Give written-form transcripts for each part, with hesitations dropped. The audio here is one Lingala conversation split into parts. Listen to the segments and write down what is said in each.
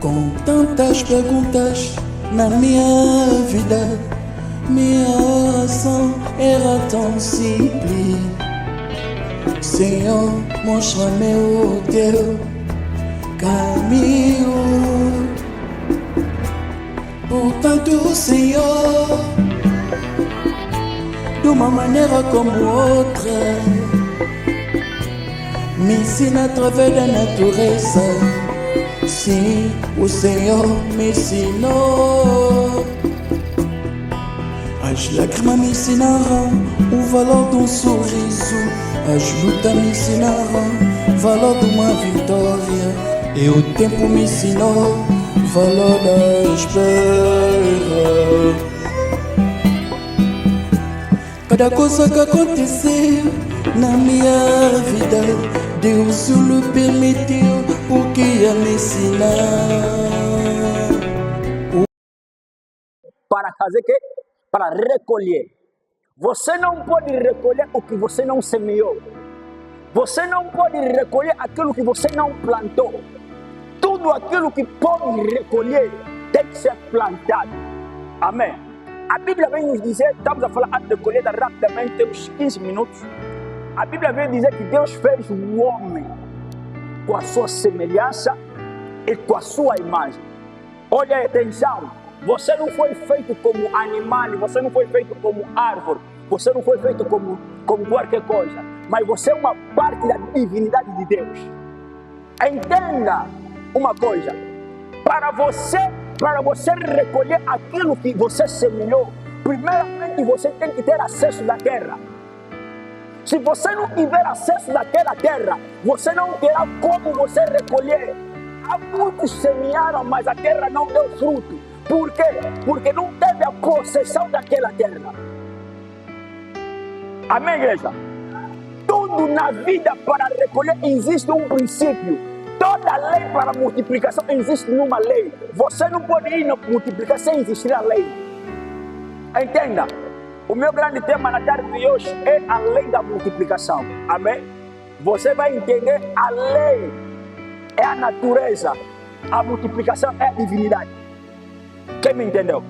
Com tantas perguntas na minha vida, minha oração era tão simples. Senhor, mostra-me o teu caminho. Portanto, Senhor, de uma maneira como outra, me ensina através da natureza. Sim, o Senhor me ensinou. As lágrimas me ensinaram o valor de um sorriso. As lutas me ensinaram o valor de uma vitória. E o tempo me ensinou o valor da espera. Cada coisa que aconteceu na minha vida, Deus lhe permitiu porque ia me ensinar. Para fazer o quê? Para recolher. Você não pode recolher o que você não semeou. Você não pode recolher aquilo que você não plantou. Tudo aquilo que pode recolher tem que ser plantado. Amém. A Bíblia vem nos dizer, estamos a falar antes de colheita rapidamente, temos 15 minutos. A Bíblia vem dizer que Deus fez o homem com a sua semelhança e com a sua imagem. Olha a atenção, você não foi feito como animal, você não foi feito como árvore, você não foi feito como qualquer coisa, mas você é uma parte da divinidade de Deus. Entenda uma coisa, para você recolher aquilo que você semeou, primeiramente você tem que ter acesso da terra. Se você não tiver acesso daquela terra, você não terá como você recolher. Há muitos semearam, mas a terra não deu fruto. Por quê? Porque não teve a possessão daquela terra. Amém, igreja? Tudo na vida para recolher existe um princípio. Toda lei para multiplicação existe numa lei. Você não pode ir na multiplicação sem existir a lei. Entenda. O meu grande tema na tarde de hoje é a lei da multiplicação. Amém? Você vai entender, a lei é a natureza, a multiplicação é a divinidade. Quem me entendeu?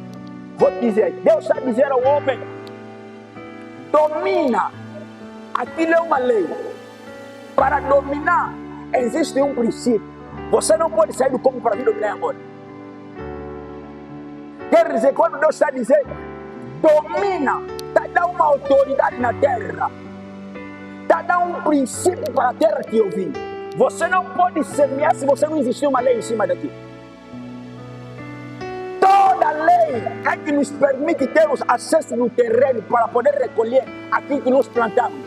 Vou te dizer, Deus está dizendo ao homem, domina. Aquilo é uma lei. Para dominar, existe um princípio. Você não pode sair do corpo para vir dominar agora. Quer dizer, quando Deus está dizendo, domina, está dando uma autoridade na terra, está dando um princípio para a terra te ouvir. Você não pode semear se você não existir uma lei em cima daqui. Toda lei é que nos permite termos acesso no terreno para poder recolher aquilo que nós plantamos.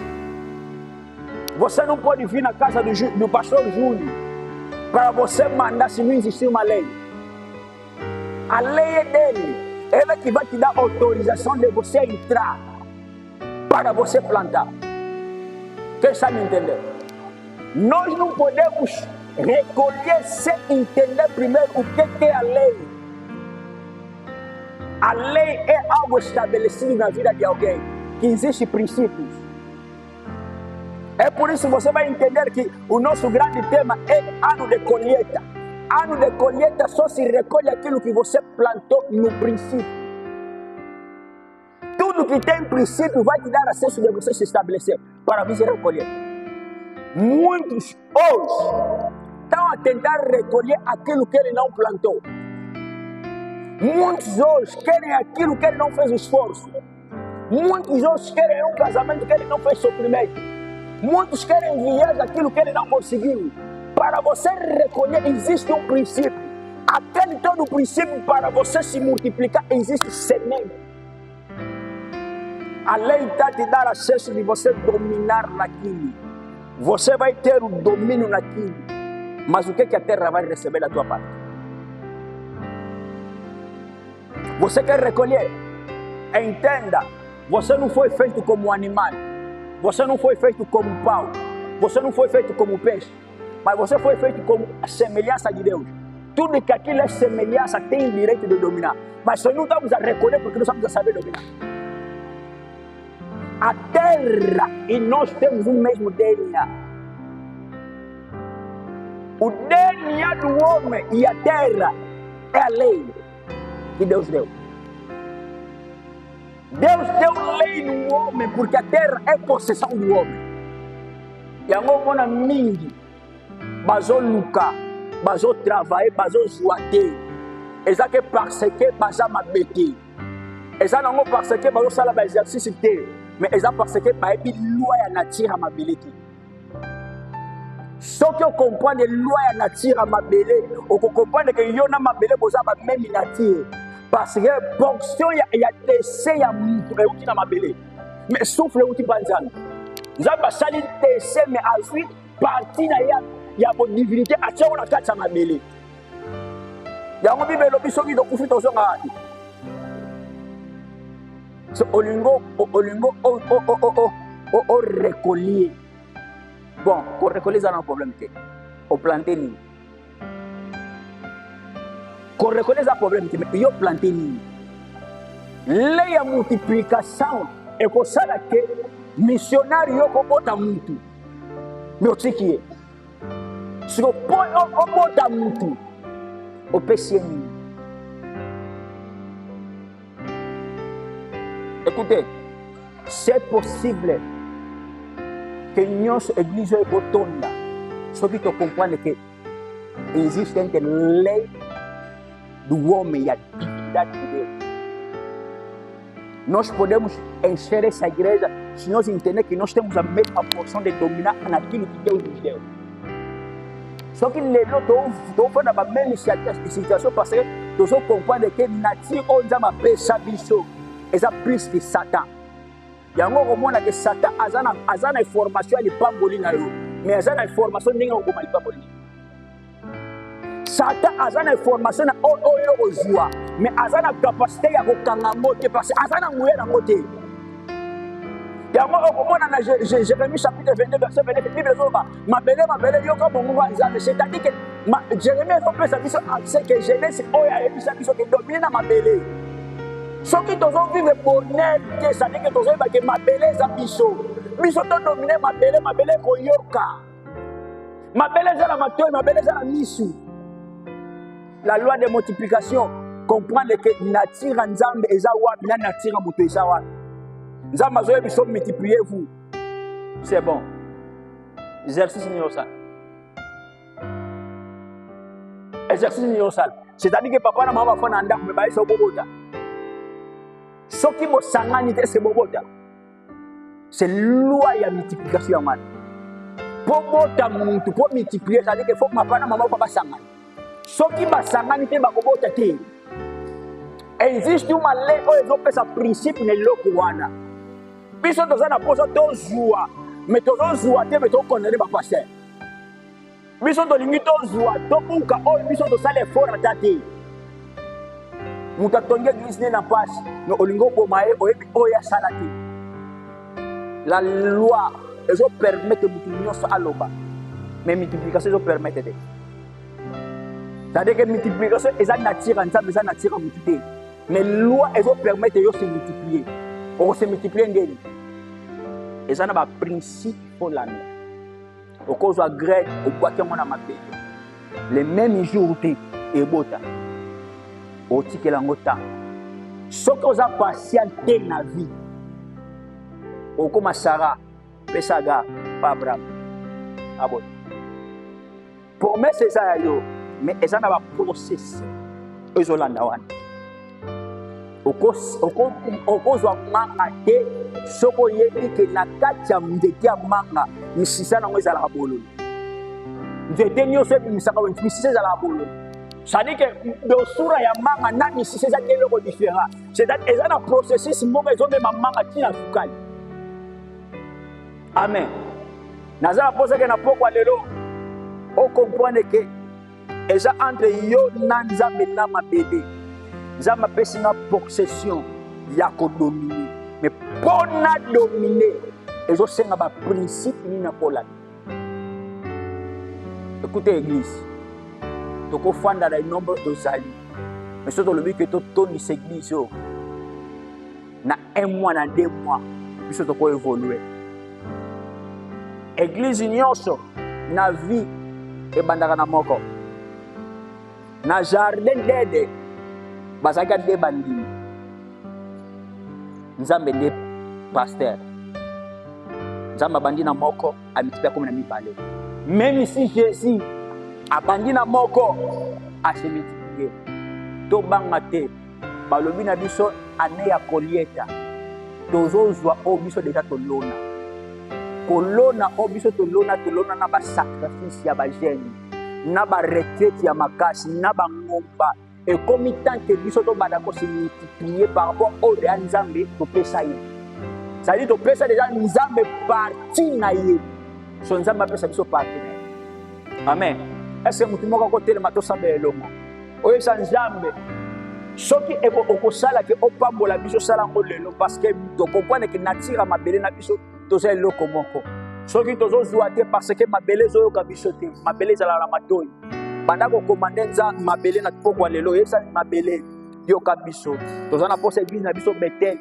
Você não pode vir na casa do pastor Júlio para você mandar se não existir uma lei. A lei é dele. Ele é que vai te dar autorização de você entrar para você plantar. Quem está me entendendo? Nós não podemos recolher sem entender primeiro o que é a lei. A lei é algo estabelecido na vida de alguém, que existe princípios. É por isso que você vai entender que o nosso grande tema é ano de colheita. Ano de colheita só se recolhe aquilo que você plantou no princípio. Tudo que tem princípio vai te dar acesso de você se estabelecer para vir recolher. Muitos hoje estão a tentar recolher aquilo que ele não plantou. Muitos hoje querem aquilo que ele não fez esforço. Muitos hoje querem um casamento que ele não fez sofrimento. Muitos querem viajar aquilo que ele não conseguiu. Para você recolher, existe um princípio. Aquele todo princípio, para você se multiplicar, existe semente. A lei está te dar acesso de você dominar naquilo. Você vai ter o domínio naquilo. Mas o que a terra vai receber da tua parte? Você quer recolher? Entenda, você não foi feito como animal. Você não foi feito como pau. Você não foi feito como peixe. Mas você foi feito como a semelhança de Deus. Tudo que aquilo é semelhança tem direito de dominar. Mas nós não estamos a recolher porque não estamos a saber dominar. A terra e nós temos o mesmo DNA. O DNA do homem e a terra é a lei que Deus deu. Deus deu lei no homem porque a terra é possessão do homem. E a mona mingi, bazo luka, bazo travailler, bazo joater. Eza que parce que baza mabete. Eza non parce que bazo sala ba exercice te, mais eza parce que ba ebi loi ya nature à mabeleki. Ce que comprend les lois ya nature à mabele, on comprend que yo na mabele boza ba même nature. Parce que portion ya décès ya mutu e uti na mabele. Mais souffle uti banzana. Nzamba sali décès mais ensuite partie na ya bo divinité a tia na kati ya mabele. Yango bibelo bisoki do kufi to zonga ati. So olingo o récolter. Bon, pour récolter ça n'a problème que au planter ni. Pour récolter ça problème que mais yo planter ni. Les ya multiplication et ko sala que missionnaire yo ko bota mutu. Mais otiki. Si ko bota mutu. Au PCN. Écoutez, c'est possible que nous, l'église, est botone. Ce qui te comprend que il existe une lei do homem e a divindade de Deus. Nós podemos encher essa igreja se nós entendermos que nós temos a mesma porção de dominar naquilo que Deus nos deu. Só que les autres doivent faire la même situation parce que nous comprenons que la nature a péché biso et ça plus de Satan. Il y a un moment que Satan a une information qui n'est pas bonne, mais il a une information qui n'est pas bonne. Satan a une information qui n'est pas bonne, mais il a une capacité de monter parce qu'il a une moyen de monter. Il y a un moment dans Jérémie chapitre 22, verset 29, la Bible dit ma belle, c'est-à-dire que Jérémie a fait sa mission accès que Genèse est sa mission qui domine ma belle. Ce qui te vivre bonheur, c'est-à-dire que tu as ma belle est sa mission. Mission te dominer ma belle est koyoka. Ma belle est la matin, ma belle est la mission. La loi de multiplication comprend que nature nzambe ezawa, la nature muto ezawa. Nzamba zoye biso multipliez-vous. C'est bon. Exercice universal. Exercice universal. C'est-à-dire que papa na maman va faire un ndaku mais ba iso bobota. Ce qui mo sangani c'est bobota. C'est loi ya multiplication man. Bobota muntu pour multiplier, c'est-à-dire que faut papa na maman va sangani. Ce qui ba sangani te ba bobota te. Existe uma lei ou ezopesa principe ne loko wana. Biso toza na poso tozwa mais tozozwa te mais tokondane bapasteur. Biso tolingi tozwa tobuka oyo biso tosala effort ata te. Mutu atongi église ne na mpasi mais olingi oboma ye oyebi oyo asala te. La loi ezopermettre mutu nyonso aloba mais multiplication ezopermettre te. C'est-à-dire que multiplication eza nature nzambe eza nature mutu te. Mais loi ezopermettre yo se multiplier. On se multiplier ngeli. Et ça n'a pas principe pour l'année. Au cause de grève, au bois qui m'a mabé. Les mêmes jours et bota. Au ticket l'angota. Ce que vous avez patienté dans la vie. Au comme Sarah, Pesaga, pas Abraham. Abot. Pour moi, c'est ça, mais ça n'a pas processé. Ils ont l'andawan. Au cause de manga te soko yebi ke na kati ya ndeke ya manga misisa nango ezalaka bololo nzete nyonso ebimisaka misisa ezalaka bololo c'est-à-dire que dosura ya manga na misisa eza keloko différent c'est-à-dire eza na processus moko ezomema manga ntina sukali. Amen. Naza na poseke na pokwa lelo okomprendre ke eza entre yo na nzambe na mabele. Nzambe apesi na possession ya kodominer. Mais pour nous dominer, ils ont un principe ni na polana. Écoutez l'église. Tu peux faire dans le nombre de sali. Mais surtout le but que tu tournes cette église. Dans un mois, dans 2 mois, puis tu peux évoluer. Église union, na vie, ebandaka na moko na jardin d'Eden bazalaki nde bandimi nzambe nde pasteur nzambe abandi na moko amitipe akomi na mibale. Même si Jésus abandi na moko asemitipiye tobanga te balobi na biso ane ya kolieta tozozwa o biso deja tolona kolona o biso tolona na basacrifice ya bagene na baretraite ya makasi na bangomba ekomi tanke biso tobanda kosemitipiye par rapport au de ya nzambe topesa ye c'est-à-dire topesa deja nzambe parti na ye so nzambe apesa biso parti na ye. Amen. Est-ce que mutu moko akotelema tosambela elongo oyebisa nzambe soki okosala ke opambola biso sala ngo lelo parce que tokomprendre ke nature ya mabele na biso toza eloko moko soki tozozwa te parce que mabele ezoyoka biso te mabele ezalaka na matoyi banda kokomande nzambe mabele na pokwa lelo oyebisa mabele yoka biso toza na posa eglise na biso Bethel